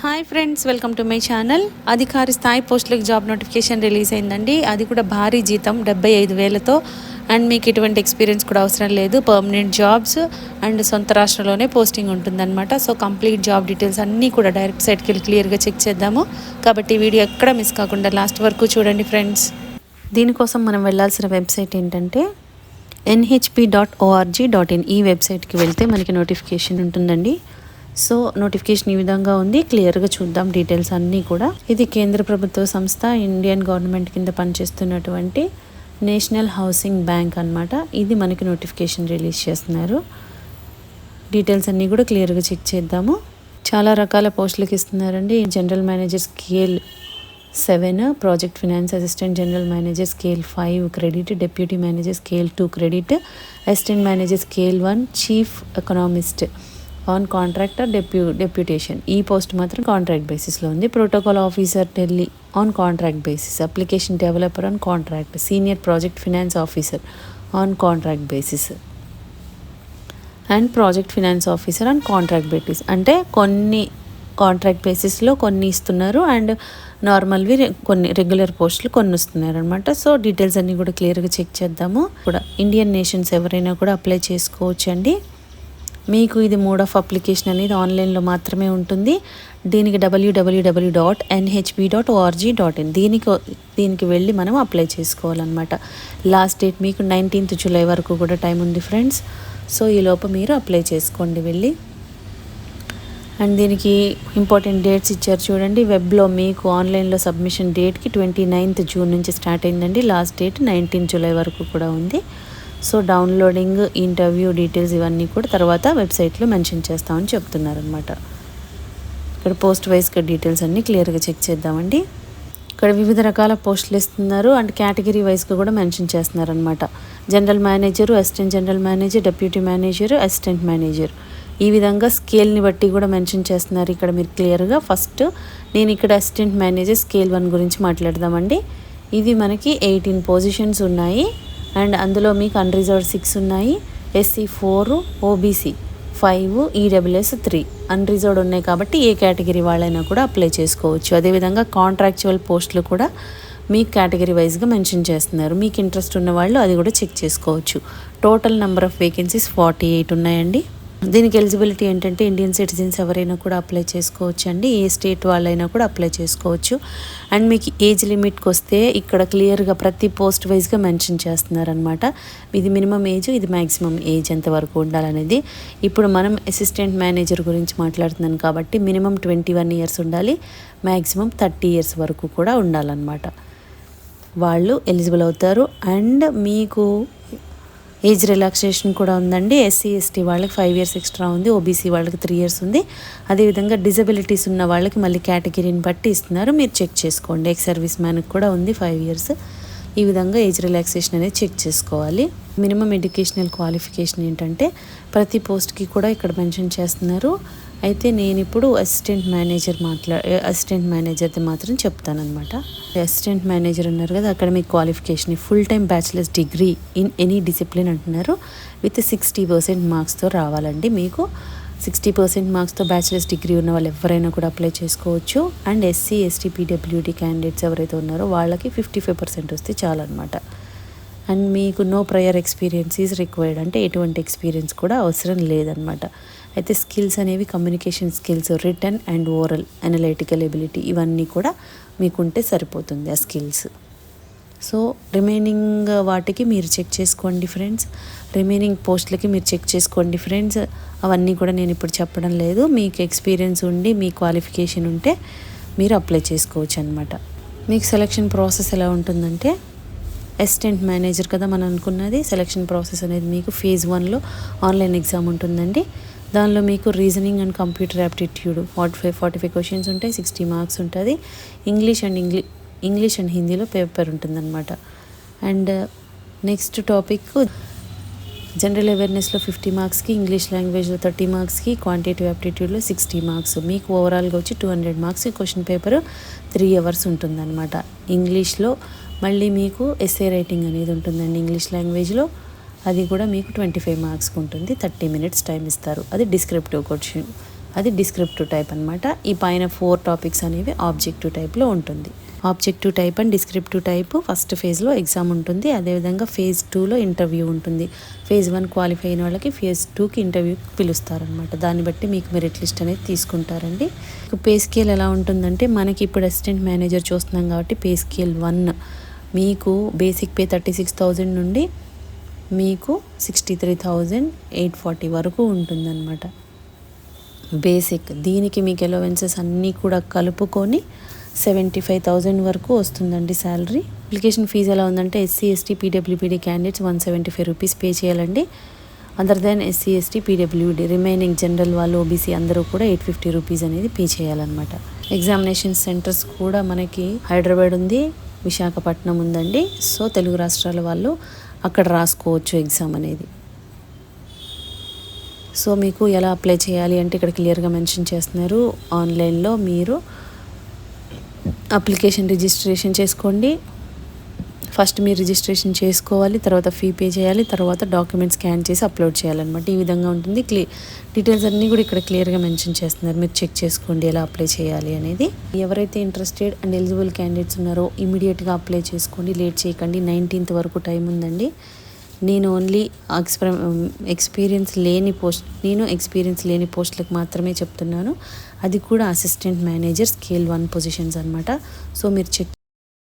Hi friends, welcome to my channel. అధికారి స్థాయి పోస్టులకు జాబ్ నోటిఫికేషన్ రిలీజ్ అయిందండి. అది కూడా భారీ జీతం 75,000తో. అండ్ మీకు ఎటువంటి ఎక్స్పీరియన్స్ కూడా అవసరం లేదు. పర్మనెంట్ జాబ్స్ అండ్ సొంత రాష్ట్రంలోనే పోస్టింగ్ ఉంటుందన్నమాట. సో కంప్లీట్ జాబ్ డీటెయిల్స్ అన్నీ కూడా డైరెక్ట్ సైట్కి వెళ్ళి క్లియర్గా చెక్ చేద్దాము. కాబట్టి వీడియో ఎక్కడ మిస్ కాకుండా లాస్ట్ వరకు చూడండి ఫ్రెండ్స్. దీనికోసం మనం వెళ్ళాల్సిన వెబ్సైట్ ఏంటంటే nhp.org.in. ఈ వెబ్సైట్కి వెళ్తే మనకి నోటిఫికేషన్ ఉంటుందండి. సో నోటిఫికేషన్ ఈ విధంగా ఉంది. క్లియర్గా చూద్దాం డీటెయిల్స్ అన్నీ కూడా. ఇది కేంద్ర ప్రభుత్వ సంస్థ, ఇండియన్ గవర్నమెంట్ కింద పనిచేస్తున్నటువంటి నేషనల్ హౌసింగ్ బ్యాంక్ అన్నమాట. ఇది మనకి నోటిఫికేషన్ రిలీజ్ చేస్తున్నారు. డీటెయిల్స్ అన్నీ కూడా క్లియర్గా చెక్ చేద్దాము. చాలా రకాల పోస్టులకు ఇస్తున్నారండి. General manager scale 7, project finance assistant, general manager scale 5 credit, deputy manager scale 2 credit, assistant manager scale 1, chief economist on contract are deputation. ఈ పోస్ట్ మాత్రం కాంట్రాక్ట్ బేసిస్లో ఉంది. Protocol officer Delhi on contract basis, application developer on contract, senior project finance officer on contract basis and project finance officer on contract basis. అంటే కొన్ని contract బేసిస్లో కొన్ని ఇస్తున్నారు and నార్మల్వి కొన్ని రెగ్యులర్ పోస్టులు కొన్ని ఇస్తున్నారు అనమాట. సో డీటెయిల్స్ అన్నీ కూడా క్లియర్గా చెక్ చేద్దాము. కూడా ఇండియన్ నేషన్స్ ఎవరైనా కూడా అప్లై చేసుకోవచ్చు అండి. మీకు ఇది మోడ్ ఆఫ్ అప్లికేషన్ అనేది ఆన్లైన్లో మాత్రమే ఉంటుంది. దీనికి www.nhp.org.in దీనికి వెళ్ళి మనం అప్లై చేసుకోవాలన్నమాట. లాస్ట్ డేట్ మీకు 19th జూలై వరకు కూడా టైం ఉంది ఫ్రెండ్స్. సో ఈలోపు మీరు అప్లై చేసుకోండి వెళ్ళి. అండ్ దీనికి ఇంపార్టెంట్ డేట్స్ ఇచ్చారు చూడండి. వెబ్లో మీకు ఆన్లైన్లో సబ్మిషన్ డేట్కి 29th జూన్ నుంచి స్టార్ట్ అయిందండి. లాస్ట్ డేట్ 19th జూలై వరకు కూడా ఉంది. సో డౌన్లోడింగ్, ఇంటర్వ్యూ డీటెయిల్స్ ఇవన్నీ కూడా తర్వాత వెబ్సైట్లో మెన్షన్ చేస్తామని చెప్తున్నారనమాట. ఇక్కడ పోస్ట్ వైజ్గా డీటెయిల్స్ అన్నీ క్లియర్గా చెక్ చేద్దామండి. ఇక్కడ వివిధ రకాల పోస్టులు ఇస్తున్నారు అండ్ కేటగిరీ వైజ్గా కూడా మెన్షన్ చేస్తున్నారనమాట. General manager, assistant general manager, deputy manager, assistant manager, ఈ విధంగా స్కేల్ని బట్టి కూడా మెన్షన్ చేస్తున్నారు ఇక్కడ మీరు క్లియర్గా. ఫస్ట్ నేను ఇక్కడ అసిస్టెంట్ మేనేజర్ స్కేల్ 1 గురించి మాట్లాడదామండి. ఇది మనకి 18 పొజిషన్స్ ఉన్నాయి అండ్ అందులో మీకు అన్రిజర్వ్డ్ 6 ఉన్నాయి, SC 4, OBC 5, EWS 3 అన్రిజర్వ్డ్ ఉన్నాయి. కాబట్టి ఏ కేటగిరీ వాళ్ళైనా కూడా అప్లై చేసుకోవచ్చు. అదేవిధంగా కాంట్రాక్చువల్ పోస్టులు కూడా మీకు కేటగిరీ వైజ్గా మెన్షన్ చేస్తున్నారు. మీకు ఇంట్రెస్ట్ ఉన్న వాళ్ళు అది కూడా చెక్ చేసుకోవచ్చు. టోటల్ నెంబర్ ఆఫ్ వేకెన్సీస్ 48 ఉన్నాయండి. దీనికి ఎలిజిబిలిటీ ఏంటంటే ఇండియన్ సిటిజన్స్ ఎవరైనా కూడా అప్లై చేసుకోవచ్చు అండి. ఏ స్టేట్ వాళ్ళైనా కూడా అప్లై చేసుకోవచ్చు. అండ్ మీకు ఏజ్ లిమిట్కి వస్తే ఇక్కడ క్లియర్గా ప్రతి పోస్ట్ వైజ్గా మెన్షన్ చేస్తున్నారనమాట. ఇది మినిమం ఏజ్, ఇది మ్యాక్సిమం ఏజ్ ఎంతవరకు ఉండాలనేది. ఇప్పుడు మనం అసిస్టెంట్ మేనేజర్ గురించి మాట్లాడుతున్నాం కాబట్టి మినిమం 21 ఇయర్స్ ఉండాలి, మ్యాక్సిమం 30 ఇయర్స్ వరకు కూడా ఉండాలన్నమాట. వాళ్ళు ఎలిజిబుల్ అవుతారు. అండ్ మీకు ఏజ్ రిలాక్సేషన్ కూడా ఉందండి. SC ST వాళ్ళకి 5 ఇయర్స్ ఎక్స్ట్రా ఉంది, OBC వాళ్ళకి 3 ఇయర్స్ ఉంది. అదేవిధంగా డిజబిలిటీస్ ఉన్న వాళ్ళకి మళ్ళీ కేటగిరీని బట్టి ఇస్తున్నారు, మీరు చెక్ చేసుకోండి. ఎక్స్ సర్వీస్ మ్యాన్కి కూడా ఉంది 5 ఇయర్స్. ఈ విధంగా ఏజ్ రిలాక్సేషన్ అనేది చెక్ చేసుకోవాలి. మినిమం ఎడ్యుకేషనల్ క్వాలిఫికేషన్ ఏంటంటే ప్రతి పోస్ట్కి కూడా ఇక్కడ మెన్షన్ చేస్తున్నారు. అయితే నేను ఇప్పుడు అసిస్టెంట్ మేనేజర్ది మాత్రం చెప్తానమాట. అసిస్టెంట్ మేనేజర్ ఉన్నారు కదా, అక్కడ మీకు qualification full time bachelors degree in any discipline అంటున్నారు. విత్ 60% మార్క్స్తో రావాలండి. మీకు 60% మార్క్స్తో బ్యాచిలర్స్ డిగ్రీ ఉన్న వాళ్ళు ఎవరైనా కూడా అప్లై చేసుకోవచ్చు. And SC ST PWD candidates ఎవరైతే ఉన్నారో వాళ్ళకి 55% వస్తే చాలన్నమాట. అండ్ మీకు no prior experience is required, అంటే ఎటువంటి ఎక్స్పీరియన్స్ కూడా అవసరం లేదనమాట. అయితే స్కిల్స్ అనేవి communication skills, written and oral, analytical ability ఇవన్నీ కూడా మీకుంటే సరిపోతుంది ఆ స్కిల్స్. సో రిమైనింగ్ వాటికి మీరు చెక్ చేసుకోండి ఫ్రెండ్స్. రిమైనింగ్ పోస్టులకి మీరు చెక్ చేసుకోండి ఫ్రెండ్స్. అవన్నీ కూడా నేను ఇప్పుడు చెప్పడం లేదు. మీకు ఎక్స్పీరియన్స్ ఉండి మీ క్వాలిఫికేషన్ ఉంటే మీరు అప్లై చేసుకోవచ్చు అనమాట. మీకు సెలక్షన్ ప్రాసెస్ ఎలా ఉంటుందంటే అసిస్టెంట్ మేనేజర్ కదా మనం అనుకున్నది. సెలక్షన్ ప్రాసెస్ అనేది మీకు ఫేజ్ 1లో ఆన్లైన్ ఎగ్జామ్ ఉంటుందండి. దానిలో మీకు reasoning and computer aptitude 45 questions ఉంటాయి, 60 మార్క్స్ ఉంటుంది. ఇంగ్లీష్ అండ్ హిందీలో పేపర్ ఉంటుందన్నమాట. అండ్ నెక్స్ట్ టాపిక్ జనరల్ అవేర్నెస్లో 50 మార్క్స్కి, ఇంగ్లీష్ లాంగ్వేజ్లో 30 మార్క్స్కి, క్వాంటిటేటివ్ యాప్టిట్యూడ్లో 60 మార్క్స్. మీకు ఓవరాల్గా వచ్చి 200 మార్క్స్. క్వశ్చన్ పేపర్ 3 hours ఉంటుందన్నమాట. ఇంగ్లీష్లో మళ్ళీ మీకు ఎస్సే రైటింగ్ అనేది ఉంటుందండి ఇంగ్లీష్ లాంగ్వేజ్లో. అది కూడా మీకు 25 మార్క్స్కి ఉంటుంది. 30 minutes టైం ఇస్తారు. అది డిస్క్రిప్టివ్ క్వశ్చన్. అది డిస్క్రిప్టివ్ టైప్ అనమాట. ఈ పైన 4 టాపిక్స్ అనేవి ఆబ్జెక్టివ్ టైప్లో ఉంటుంది. Objective type and descriptive type first ఫేజ్లో ఎగ్జామ్ ఉంటుంది. అదేవిధంగా ఫేజ్ 2లో ఇంటర్వ్యూ ఉంటుంది. ఫేజ్ 1 క్వాలిఫై అయిన వాళ్ళకి ఫేజ్ 2కి ఇంటర్వ్యూకి పిలుస్తారనమాట. దాన్ని బట్టి మీకు మెరిట్ లిస్ట్ అనేది తీసుకుంటారండి. పే స్కేల్ ఎలా ఉంటుందంటే మనకి ఇప్పుడు అసిస్టెంట్ మేనేజర్ చూస్తున్నాం కాబట్టి పే స్కేల్ 1 మీకు బేసిక్ పే 36,000 నుండి మీకు 63,840 వరకు ఉంటుందన్నమాట బేసిక్. దీనికి మీకు అలవెన్సెస్ అన్నీ కూడా కలుపుకొని 75,000 వరకు వస్తుందండి శాలరీ. అప్లికేషన్ ఫీజు ఎలా ఉందంటే SC ST PWBD candidates 175 rupees pay చేయాలండి. Other than SC ST PWD remaining general వాళ్ళు ఓబీసీ అందరూ కూడా 850 రూపీస్ అనేది పే చేయాలన్నమాట. ఎగ్జామినేషన్ సెంటర్స్ కూడా మనకి హైదరాబాద్ ఉంది, విశాఖపట్నం ఉందండి. సో తెలుగు రాష్ట్రాల వాళ్ళు అక్కడ రాసుకోవచ్చు ఎగ్జామ్ అనేది. సో మీకు ఎలా అప్లై చేయాలి అంటే ఇక్కడ క్లియర్గా మెన్షన్ చేస్తున్నారు. ఆన్లైన్లో మీరు అప్లికేషన్ రిజిస్ట్రేషన్ చేసుకోండి. ఫస్ట్ మీరు రిజిస్ట్రేషన్ చేసుకోవాలి, తర్వాత ఫీ పే చేయాలి, తర్వాత డాక్యుమెంట్స్ స్కాన్ చేసి అప్లోడ్ చేయాలన్నమాట. ఈ విధంగా ఉంటుంది. డీటెయిల్స్ అన్నీ కూడా ఇక్కడ క్లియర్గా మెన్షన్ చేస్తున్నారు. మీరు చెక్ చేసుకోండి ఎలా అప్లై చేయాలి అనేది. ఎవరైతే ఇంట్రెస్టెడ్ అండ్ ఎలిజిబుల్ క్యాండిడేట్స్ ఉన్నారో ఇమీడియట్గా అప్లై చేసుకోండి, లేట్ చేయకండి. 19th వరకు టైం ఉందండి. నేను ఓన్లీ ఎక్స్పీరియన్స్ లేని పోస్టులకు మాత్రమే చెప్తున్నాను. అది కూడా అసిస్టెంట్ మేనేజర్ స్కేల్ 1 పొజిషన్స్ అనమాట. సో మీరు చెక్